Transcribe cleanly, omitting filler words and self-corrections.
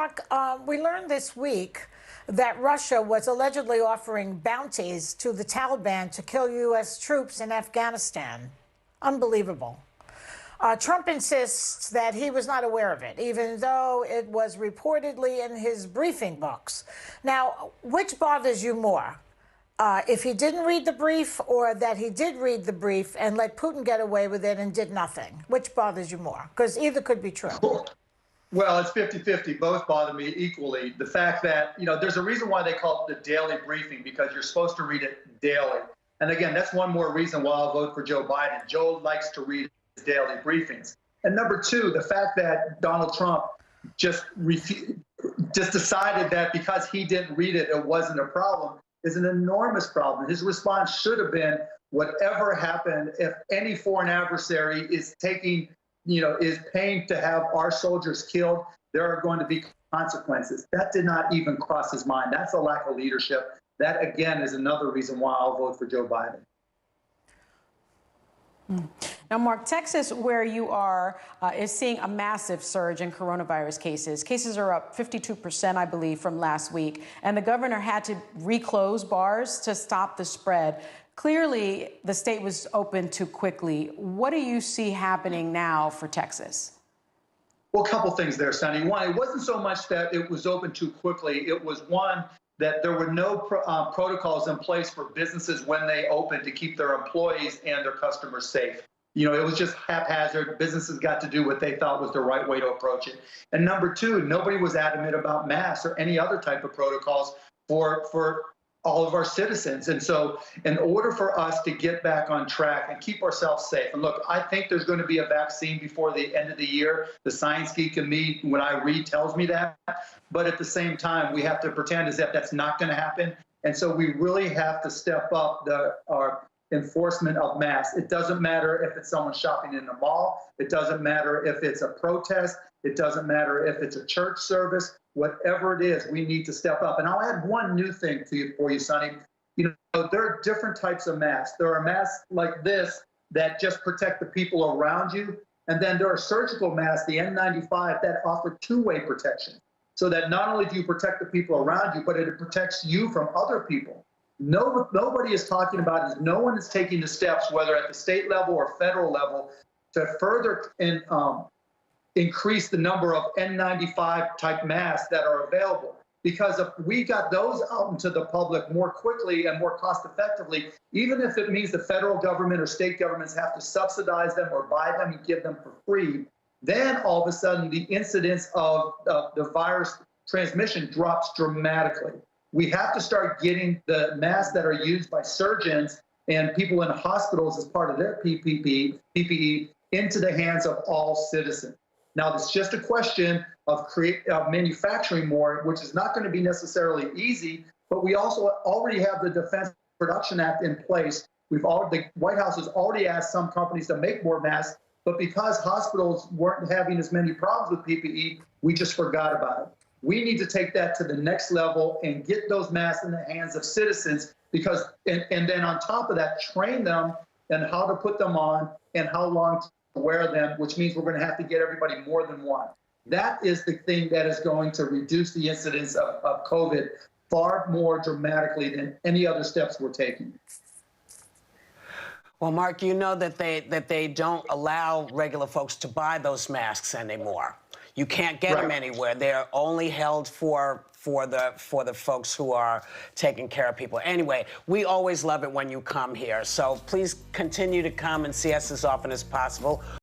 Mark, we learned this week that Russia was allegedly offering bounties to the Taliban to kill U.S. troops in Afghanistan. Unbelievable. Trump insists that he was not aware of it, even though it was reportedly in his briefing books. Now, which bothers you more? If he didn't read the brief, or that he did read the brief and let Putin get away with it and did nothing? Which bothers you more? Because either could be true. Well, it's 50-50. Both bother me equally. The fact that, there's a reason why they call it the daily briefing, because you're supposed to read it daily. And again, that's one more reason why I'll vote for Joe Biden. Joe likes to read his daily briefings. And number two, the fact that Donald Trump just decided that because he didn't read it, it wasn't a problem, is an enormous problem. His response should have been, whatever happened, if any foreign adversary is taking, is paying to have our soldiers killed, there are going to be consequences. That did not even cross his mind. That's a lack of leadership. That, again, is another reason why I'll vote for Joe Biden. Now, Mark, Texas, where you are, is seeing a massive surge in coronavirus cases. Cases are up 52%, I believe, from last week. And the governor had to reclose bars to stop the spread. Clearly, the state was open too quickly. What do you see happening now for Texas? Well, a couple things there, Sonny. One, it wasn't so much that it was open too quickly. It was, one, that there were no protocols in place for businesses when they opened to keep their employees and their customers safe. It was just haphazard. Businesses got to do what they thought was the right way to approach it. And number two, nobody was adamant about masks or any other type of protocols for all of our citizens. And so in order for us to get back on track and keep ourselves safe, and look, I think there's going to be a vaccine before the end of the year. The science geek in me, when I read, tells me that. But at the same time, we have to pretend as if that's not going to happen. And so we really have to step up our enforcement of masks. It doesn't matter if it's someone shopping in the mall. It doesn't matter if it's a protest. It doesn't matter if it's a church service. Whatever it is, we need to step up. And I'll add one new thing for you, Sonny. There are different types of masks. There are masks like this that just protect the people around you. And then there are surgical masks, the N95, that offer two-way protection. So that not only do you protect the people around you, but it protects you from other people. Nobody is talking about is no one is taking the steps, whether at the state level or federal level, to further increase the number of N95 type masks that are available. Because if we got those out into the public more quickly and more cost effectively, even if it means the federal government or state governments have to subsidize them or buy them and give them for free, then all of a sudden the incidence of the virus transmission drops dramatically. We have to start getting the masks that are used by surgeons and people in hospitals as part of their PPE into the hands of all citizens. Now, it's just a question of manufacturing more, which is not going to be necessarily easy, but we also already have the Defense Production Act in place. The White House has already asked some companies to make more masks, but because hospitals weren't having as many problems with PPE, we just forgot about it. We need to take that to the next level and get those masks in the hands of citizens, because, and then on top of that, train them on how to put them on and how long to wear them, which means we're going to have to get everybody more than one. That is the thing that is going to reduce the incidence of COVID far more dramatically than any other steps we're taking. Well, Mark, you know that they don't allow regular folks to buy those masks anymore. You can't get them anywhere. They're only held for the folks who are taking care of people. Anyway, we always love it when you come here. So please continue to come and see us as often as possible.